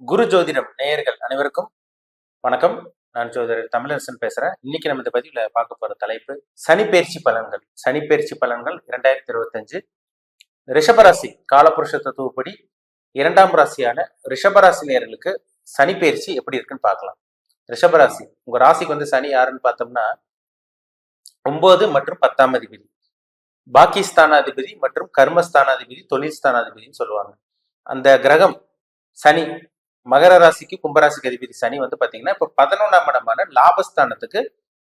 குரு ஜோதிடம் நேயர்கள் அனைவருக்கும் வணக்கம். நான் ஜோதிடர் தமிழரசன் பேசுறேன். இன்னைக்கு நம்ம இந்த பதிவுல பார்க்க போற தலைப்பு சனிப்பெயர்ச்சி பலன்கள். சனிப்பெயர்ச்சி பலன்கள் 2025 ரிஷபராசி காலபுருஷ தத்துவப்படி 2ஆம் ராசியான ரிஷபராசி நேயர்களுக்கு சனிப்பெயர்ச்சி எப்படி இருக்குன்னு பார்க்கலாம். ரிஷபராசி, உங்க ராசிக்கு வந்து சனி யாருன்னு பார்த்தோம்னா 9 மற்றும் 10ஆம் அதிபதி, பாக்கிஸ்தானாதிபதி மற்றும் கர்மஸ்தானாதிபதி, தொழில் ஸ்தானாதிபதினு சொல்லுவாங்க. அந்த கிரகம் சனி மகர ராசிக்கு கும்பராசிக்கு அதிபதி சனி வந்து பாத்தீங்கன்னா இப்ப 11ஆம் இடமான லாபஸ்தானத்துக்கு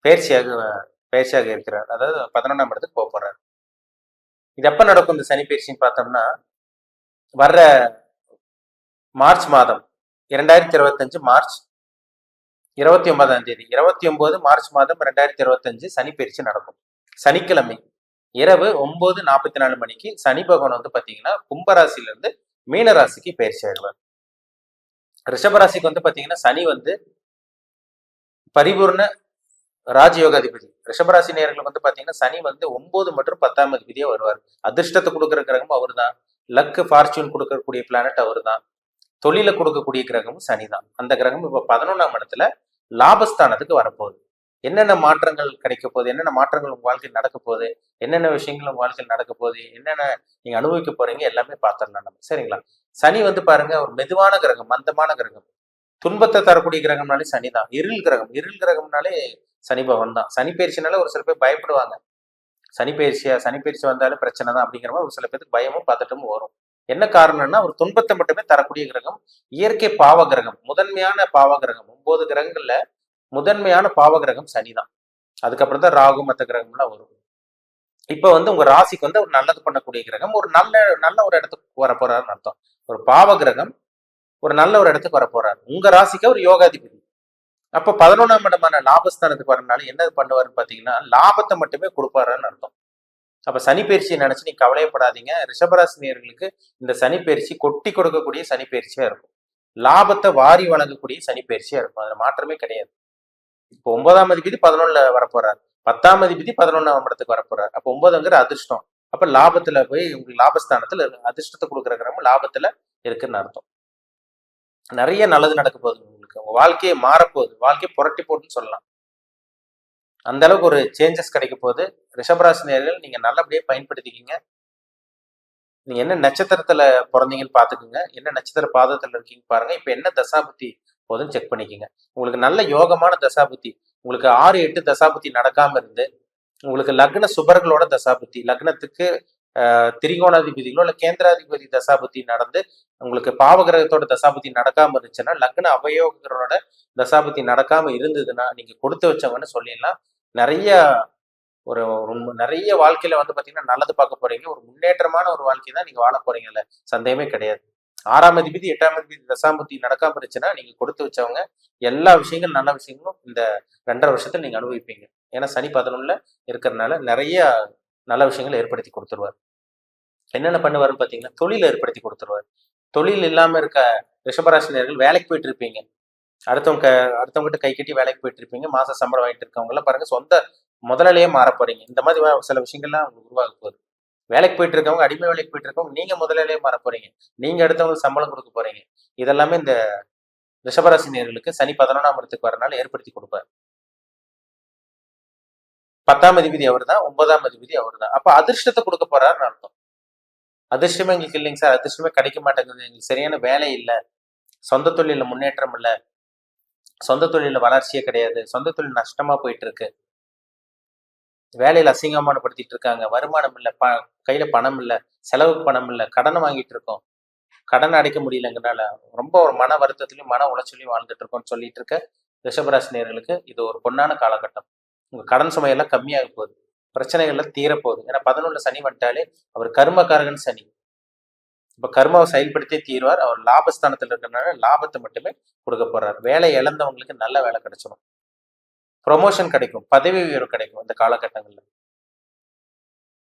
பயிற்சியாக இருக்கிறார். அதாவது 11ஆம் இடத்துக்கு போக போறார். இது எப்ப நடக்கும் இந்த சனி பயிற்சின்னு பார்த்தோம்னா வர்ற மார்ச் மாதம் 2025 மார்ச் 29ஆம் தேதி 29 மார்ச் மாதம் 2025 சனி பயிற்சி நடக்கும். சனிக்கிழமை இரவு 9:44 மணிக்கு சனி பகவான் வந்து பாத்தீங்கன்னா கும்பராசில இருந்து மீன ராசிக்கு பயிற்சி ஆயிடுவார். ரிஷபராசிக்கு வந்து பாத்தீங்கன்னா சனி வந்து பரிபூர்ண ராஜயோகாதிபதி. ரிஷபராசி நேயர்களுக்கு வந்து பாத்தீங்கன்னா சனி வந்து 9 மற்றும் 10ஆம் அதிபதியா வருவார். அதிர்ஷ்டத்தை கொடுக்குற கிரகமும் அவர் தான், லக்கு ஃபார்ச்சூன் கொடுக்கக்கூடிய பிளானட் அவர் தான், தொழில கொடுக்கக்கூடிய கிரகமும் சனி தான். அந்த கிரகம் இப்ப 11ஆம் இடத்துல லாபஸ்தானத்துக்கு வரப்போகுது. என்னென்ன மாற்றங்கள் கிடைக்க போகுது, என்னென்ன மாற்றங்கள் உங்க வாழ்க்கையில் நடக்க போகுது, என்னென்ன விஷயங்கள் உங்க வாழ்க்கையில் நடக்க போகுது, என்னென்ன நீங்க அனுபவிக்க போறீங்க எல்லாமே பார்த்துடலாம் நம்ம. சரிங்களா? சனி வந்து பாருங்க ஒரு மெதுவான கிரகம், மந்தமான கிரகம். துன்பத்தை தரக்கூடிய கிரகம்னாலே சனி தான். இருள் கிரகம்னாலே சனி பகவான் தான். சனி பயிற்சினால ஒரு சில பேர் பயப்படுவாங்க. சனி பயிற்சி வந்தாலும் பிரச்சனை தான் அப்படிங்கிற மாதிரி ஒரு சில பேருக்கு பயமும் பதட்டமும் வரும். என்ன காரணம்னா ஒரு துன்பத்தை மட்டுமே தரக்கூடிய கிரகம், இயற்கை பாவ கிரகம், முதன்மையான பாவ கிரகம். 9 கிரகங்கள்ல முதன்மையான பாவ கிரகம் சனி தான். அதுக்கப்புறம் தான் ராகு மற்ற கிரகம்லாம் வரும். இப்ப வந்து உங்க ராசிக்கு வந்து ஒரு நல்லது பண்ணக்கூடிய கிரகம், ஒரு நல்ல ஒரு இடத்துக்கு வர போறாருன்னு அர்த்தம். ஒரு பாவ கிரகம் ஒரு நல்ல ஒரு இடத்துக்கு வர போறாரு. உங்க ராசிக்கு ஒரு யோகாதிபதி. அப்ப 11ஆம் இடமான லாபஸ்தானத்துக்கு வரனால என்ன பண்ணுவாருன்னு பாத்தீங்கன்னா லாபத்தை மட்டுமே கொடுப்பாருன்னு அர்த்தம். அப்ப சனி பயிற்சியை நினைச்சு நீங்க கவலையப்படாதீங்க. ரிஷபராசினியர்களுக்கு இந்த சனி பயிற்சி கொட்டி கொடுக்கக்கூடிய சனி பயிற்சியா இருக்கும். லாபத்தை வாரி வழங்கக்கூடிய சனி பயிற்சியா இருக்கும். அதுல மாற்றமே கிடையாது. இப்போ 9ஆம் அதிபதி 11ல வரப்போறாரு, 10ஆம் அதிபதி 11ஆம் இடத்துக்கு வரப்போறாரு. அப்ப 9ங்கிற அதிர்ஷ்டம். அப்ப லாபத்துல போய் உங்களுக்கு லாபஸ்தானத்துல அதிர்ஷ்டத்தை கொடுக்குற கிரகம் லாபத்துல இருக்குன்னு அர்த்தம். நிறைய நல்லது நடக்க போகுது உங்களுக்கு. உங்க வாழ்க்கையை மாறப்போகுது, வாழ்க்கையை புரட்டி போட்டுன்னு சொல்லலாம். அந்த அளவுக்கு ஒரு சேஞ்சஸ் கிடைக்க போகுது. ரிஷபராசி நேயர்கள் நீங்க நல்லபடியா பயன்படுத்திக்கிங்க. நீங்க என்ன நட்சத்திரத்துல பிறந்தீங்கன்னு பாத்துக்குங்க, என்ன நட்சத்திர பாதத்துல இருக்கீங்க பாருங்க. இப்ப என்ன தசாபுத்தி போதுன்னு செக் பண்ணிக்கோங்க. உங்களுக்கு நல்ல யோகமான தசாபுத்தி, உங்களுக்கு 6-8 தசாபுத்தி நடக்காம இருந்து உங்களுக்கு லக்ன சுபர்களோட தசாபுத்தி, லக்னத்துக்கு திரிகோணாதிபதிகளோ இல்ல கேந்திராதிபதி தசாபுத்தி நடந்து உங்களுக்கு பாவகிரகத்தோட தசாபுத்தி நடக்காம இருந்துச்சுன்னா, லக்ன அவயோகரோட தசாபுத்தி நடக்காம இருந்ததுன்னா நீங்க கொடுத்து வச்சவங்கன்னு சொல்லிடலாம். நிறைய வாழ்க்கையில வந்து பாத்தீங்கன்னா நல்லது பார்க்க போறீங்க. ஒரு முன்னேற்றமான ஒரு வாழ்க்கை தான் நீங்க வாழ போறீங்கல்ல, சந்தேகமே கிடையாது. 6ஆம் அதிபதி 8ஆம் அதிபதி தசாபுத்தி நடக்காம இருந்துச்சுன்னா நீங்க கொடுத்து வச்சவங்க எல்லா விஷயங்களும் நல்ல விஷயங்களும் இந்த 2.5 வருஷத்துல நீங்க அனுபவிப்பீங்க. ஏன்னா சனி 11ல இருக்கிறதுனால நிறைய நல்ல விஷயங்களை ஏற்படுத்தி கொடுத்துருவார். என்னென்ன பண்ணுவாருன்னு பாத்தீங்கன்னா தொழிலை ஏற்படுத்தி கொடுத்துருவார். தொழில் இல்லாம இருக்க ரிஷபராசினியர்கள் வேலைக்கு போயிட்டு இருப்பீங்க, அடுத்தவங்ககிட்ட கை கட்டி வேலைக்கு போயிட்டு இருப்பீங்க, மாச சம்பளம் வாங்கிட்டு இருக்கவங்க எல்லாம் பாருங்க சொந்த முதலாளியே மாற போறீங்க. இந்த மாதிரி சில விஷயங்கள்லாம் உங்களுக்கு உருவாக போகுது. வேலைக்கு போயிட்டு இருக்கவங்க, அடிமை வேலைக்கு போயிட்டு இருக்கவங்க நீங்க முதலாளியே மாற போறீங்க. நீங்க அடுத்தவங்களுக்கு சம்பளம் கொடுக்க போறீங்க. இதெல்லாமே இந்த ரிஷபராசினியர்களுக்கு சனி 11ஆம் இடத்துக்கு வரனால ஏற்படுத்தி கொடுப்பார். 10ஆம் அதிபதி அவர் தான், 9ஆம் அதிபதி அவர் தான். அப்ப அதிர்ஷ்டத்தை கொடுக்க போறாருன்னு அர்த்தம். அதிர்ஷ்டமே எங்களுக்கு இல்லைங்க சார், அதிர்ஷ்டமே கிடைக்க மாட்டேங்குது, எங்களுக்கு சரியான வேலை இல்லை, சொந்த தொழில முன்னேற்றம் இல்லை, சொந்த தொழில வளர்ச்சியே கிடையாது, சொந்த தொழில் நஷ்டமா போயிட்டு இருக்கு, வேலையில அசிங்கமானப்படுத்திட்டு இருக்காங்க, வருமானம் இல்லை, கையில பணம் இல்லை, செலவுக்கு பணம் இல்லை, கடனை வாங்கிட்டு இருக்கோம், கடன் அடைக்க முடியலங்கிறனால ரொம்ப ஒரு மன வருத்தத்திலையும் மன உளைச்சலையும் வாழ்ந்துட்டு இருக்கோம்னு சொல்லிட்டு இருக்க ரிஷபராசினியர்களுக்கு இது ஒரு பொன்னான காலகட்டம். உங்க கடன் சுமையெல்லாம் கம்மியாக போகுது, பிரச்சனைகள்ல தீரப்போகுது. ஏன்னா 11ல சனி வந்துட்டாலே அவர் கர்மகாரகன் சனி. இப்ப கர்மாவை செயல்படுத்தியே தீர்வார். அவர் லாபஸ்தானத்துல இருக்கிறதுனால லாபத்தை மட்டுமே கொடுக்க போறார். வேலை இழந்தவங்களுக்கு நல்ல வேலை கிடைச்சிடும், ப்ரொமோஷன் கிடைக்கும், பதவி உயர்வு கிடைக்கும். இந்த காலகட்டங்கள்ல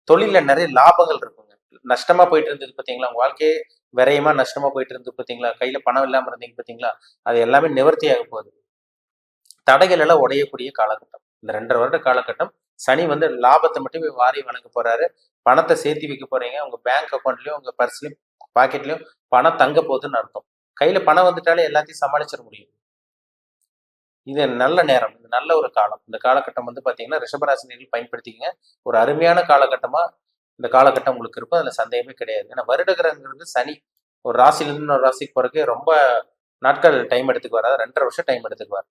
தொழில நிறைய லாபங்கள் இருக்குங்க. நஷ்டமா போயிட்டு இருந்தது பாத்தீங்களா, உங்க வாழ்க்கையே விரயமா நஷ்டமா போயிட்டு இருந்தது பாத்தீங்களா, கையில பணம் இல்லாம இருந்தீங்க பாத்தீங்களா, அது எல்லாமே நிவர்த்தி ஆக போகுது. தடைகள் எல்லாம் உடையக்கூடிய காலகட்டம் இந்த 2.5 வருட காலகட்டம். சனி வந்து லாபத்தை மட்டுமே வாரி வழங்க போறாரு. பணத்தை சேர்த்து வைக்க போறீங்க. உங்க பேங்க் அக்கௌண்ட்லயும் உங்க பர்ஸ்லயும் பாக்கெட்லயும் பணம் தங்க போகுதுன்னு அர்த்தம். கையில பணம் வந்துட்டாலே எல்லாத்தையும் சமாளிச்சிட முடியும். இது நல்ல நேரம், இது நல்ல ஒரு காலம். இந்த காலகட்டம் வந்து பார்த்தீங்கன்னா ரிஷபராசினியர்கள் பயன்படுத்திக்கங்க. ஒரு அருமையான காலகட்டமா இந்த காலகட்டம் உங்களுக்கு இருக்கும். அதுல சந்தேகமே கிடையாது. ஏன்னா வருட கிரகங்கிறது சனி ஒரு ராசியிலிருந்து இன்னொரு ராசிக்கு போறதுக்கு ரொம்ப நாட்கள் டைம் எடுத்துக்குவார். அதாவது 2.5 வருஷம் டைம் எடுத்துக்குவார்.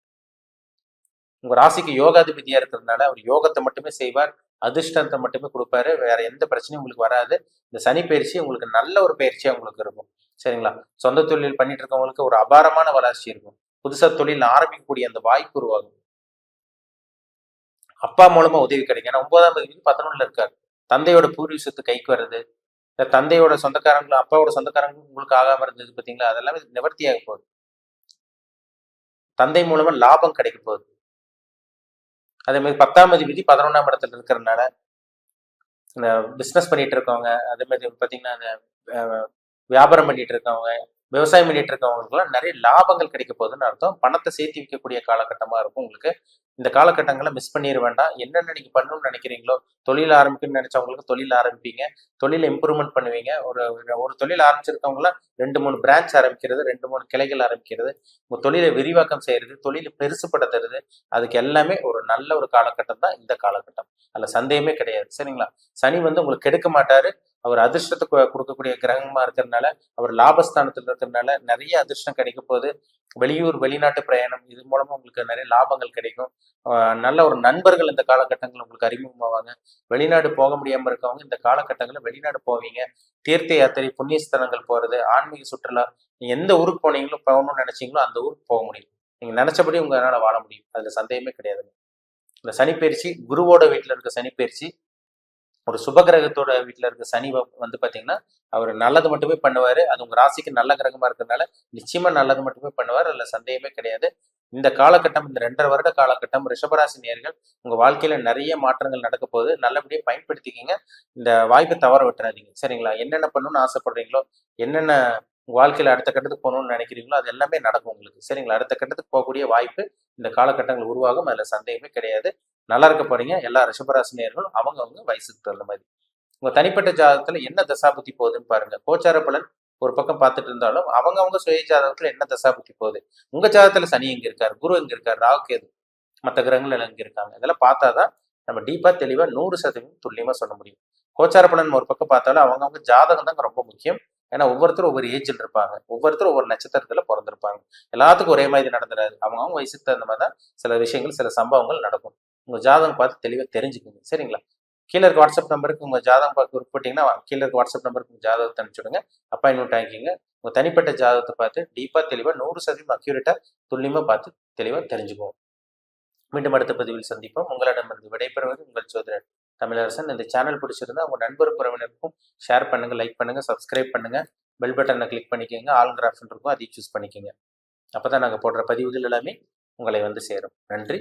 உங்க ராசிக்கு யோகாதிபதியா இருக்கிறதுனால அவர் யோகத்தை மட்டுமே செய்வார், அதிர்ஷ்டத்தை மட்டுமே கொடுப்பாரு. வேற எந்த பிரச்சனையும் உங்களுக்கு வராது. இந்த சனி பயிற்சி உங்களுக்கு நல்ல ஒரு பயிற்சியா உங்களுக்கு இருக்கும். சரிங்களா? சொந்த தொழில் பண்ணிட்டு இருக்கவங்களுக்கு ஒரு அபாரமான வளர்ச்சி இருக்கும். புதுசா தொழில் ஆரம்பிக்கக்கூடிய அந்த வாய்ப்பு உருவாகும். அப்பா மூலமா உதவி கிடைக்கும். ஏன்னா 9ஆம் தேதி 11ல இருக்காரு. தந்தையோட பூர்வீக சொத்து கைக்கு வருது. இந்த தந்தையோட சொந்தக்காரங்களும் அப்பாவோட சொந்தக்காரங்களும் உங்களுக்கு ஆகாம இருந்தது பார்த்தீங்களா? அதெல்லாமே நிவர்த்தியாக போகுது. தந்தை மூலமா லாபம் கிடைக்க போகுது. அதே மாதிரி 10ஆம் அதிபதி 11ஆம் இடத்துல இருக்கிறதுனால இந்த பிஸ்னஸ் பண்ணிட்டு இருக்கவங்க, அதே மாதிரி பார்த்தீங்கன்னா அந்த வியாபாரம் பண்ணிட்டு இருக்கவங்க, விவசாயம் பண்ணிட்டு இருக்கவங்களுக்குலாம் நிறைய லாபங்கள் கிடைக்க போகுதுன்னு அர்த்தம். பணத்தை சேர்த்து வைக்கக்கூடிய காலகட்டமா இருக்கும் உங்களுக்கு. இந்த காலகட்டங்களை மிஸ் பண்ணிட வேண்டாம். என்னென்ன நீங்க பண்ணணும்னு நினைக்கிறீங்களோ, தொழில் ஆரம்பிக்கணும்னு நினைச்சவங்களுக்கு தொழில் ஆரம்பிப்பீங்க, தொழிலை இம்ப்ரூவ்மெண்ட் பண்ணுவீங்க. ஒரு ஒரு தொழில் ஆரம்பிச்சிருக்கவங்களாம் 2-3 பிரான்ச் ஆரம்பிக்கிறது, 2-3 கிளைகள் ஆரம்பிக்கிறது, உங்க தொழிலை விரிவாக்கம் செய்யறது, தொழிலை பெருசுபடுத்துறது, அதுக்கு எல்லாமே ஒரு நல்ல ஒரு காலகட்டம் தான் இந்த காலகட்டம். அதுல சந்தேகமே கிடையாது. சரிங்களா? சனி வந்து உங்களுக்கு கெடுக்க மாட்டாரு. அவர் அதிர்ஷ்டத்தை கொடுக்கக்கூடிய கிரகமா இருக்கிறதுனால, அவர் லாபஸ்தானத்தில் இருக்கிறதுனால நிறைய அதிர்ஷ்டம் கிடைக்க போகுது. வெளியூர் வெளிநாட்டு பிரயாணம் இது மூலமா உங்களுக்கு நிறைய லாபங்கள் கிடைக்கும். நல்ல ஒரு நண்பர்கள் இந்த காலகட்டங்கள் உங்களுக்கு அறிமுகமாவாங்க. வெளிநாடு போக முடியாம இருக்கவங்க இந்த காலகட்டங்களில் வெளிநாடு போவீங்க. தீர்த்த யாத்திரை, புண்ணிய ஸ்தலங்கள் போறது, ஆன்மீக சுற்றுலா, நீங்க எந்த ஊருக்கு போனீங்களோ போகணும்னு நினைச்சீங்களோ அந்த ஊருக்கு போக முடியும். நீங்க நினைச்சபடி உங்களால வாழ முடியும். அதுல சந்தேகமே கிடையாதுங்க. இந்த சனிப்பயிற்சி குருவோட வீட்டுல இருக்க சனிப்பயிற்சி ஒரு சுபகிரகத்தோட வீட்டுல இருக்க சனி வந்து பாத்தீங்கன்னா அவர் நல்லது மட்டுமே பண்ணுவாரு. அது உங்க ராசிக்கு நல்ல கிரகமா இருக்கிறதுனால நிச்சயமா நல்லது மட்டுமே பண்ணுவார். அதுல சந்தேகமே கிடையாது. இந்த காலகட்டம், இந்த 2.5 வருட காலகட்டம் ரிஷபராசி நேயர்கள் உங்க வாழ்க்கையில நிறைய மாற்றங்கள் நடக்க போகுது. நல்லபடியா பயன்படுத்திக்கிங்க. இந்த வாய்ப்பை தவற விட்டுறாதீங்க. சரிங்களா? என்னென்ன பண்ணணும்னு ஆசைப்படுறீங்களோ, என்னென்ன உங்க வாழ்க்கையில அடுத்த கட்டத்துக்கு போகணும்னு நினைக்கிறீங்களோ அது எல்லாமே நடக்கும் உங்களுக்கு. சரிங்களா? அடுத்த கட்டத்துக்கு போகக்கூடிய வாய்ப்பு இந்த காலகட்டங்கள் உருவாகும். அதுல சந்தேகமே கிடையாது. நல்லா இருக்க போறீங்க. எல்லா ரிஷபராசி நேயர்களும் அவங்கவங்க வயசுக்கு தகுந்த மாதிரி. உங்க தனிப்பட்ட ஜாதகத்துல என்ன தசாபுத்தி போகுதுன்னு பாருங்க. கோச்சார பலன் ஒரு பக்கம் பார்த்துட்டு இருந்தாலும் அவங்கவங்க சுய ஜாதகத்துல என்ன தசாபுத்தி போகுது, உங்க ஜாதகத்துல சனி எங்க இருக்காரு, குரு எங்க இருக்காரு, ராகு கேது மற்ற கிரகங்கள் எல்லாம் எங்க இருக்காங்க, இதெல்லாம் பார்த்தாதான் நம்ம டீப்பா தெளிவா 100% துல்லியமா சொல்ல முடியும். கோச்சார பலன் ஒரு பக்கம் பார்த்தாலும் அவங்கவங்க ஜாதகம் தாங்க ரொம்ப முக்கியம். ஏன்னா ஒவ்வொருத்தரும் ஒவ்வொரு ஏஜ்ல இருப்பாங்க, ஒவ்வொருத்தரும் ஒவ்வொரு நட்சத்திரத்துல பிறந்திருப்பாங்க. எல்லாத்துக்கும் ஒரே மாதிரி நடந்துடாது. அவங்கவுங்க வயசுக்கு தகுந்த மாதிரி தான் சில விஷயங்கள், சில சம்பவங்கள் நடக்கும். உங்க ஜாதகம் பார்த்து தெளிவா தெரிஞ்சுக்கோங்க. சரிங்களா? கீழே இருக்க வாட்ஸ்அப் நம்பருக்கு உங்க ஜாதகம் பார்த்து குறிப்பிட்டீங்கன்னா கீழே இருக்க வாட்ஸ்அப் நம்பருக்கு உங்க ஜாதகத்தை அனுப்பிச்சுடுங்க. அப்பாயின்மெண்ட் ஆகிக்கிங்க. உங்க தனிப்பட்ட ஜாதகத்தை பார்த்து டீப்பா தெளிவா 100% அக்யூரேட்டா துல்லியமா பார்த்து தெளிவா தெரிஞ்சுக்குவோம். மீண்டும் அடுத்த பதிவில் சந்திப்போம். உங்களிடமிருந்து விடைபெறுவது உங்கள் ஜோதிடர் தமிழரசன். இந்த சேனல் பிடிச்சிருந்தா உங்க நண்பர் உறவினருக்கும் ஷேர் பண்ணுங்க, லைக் பண்ணுங்க, சப்ஸ்கிரைப் பண்ணுங்க, பெல் பட்டனை கிளிக் பண்ணிக்கோங்க. ஆல் ஆப்ஷன் இருக்கும், அதையும் சூஸ் பண்ணிக்கோங்க. அப்பதான் நாங்கள் போடுற பதிவுகள் எல்லாமே உங்களை வந்து சேரும். நன்றி.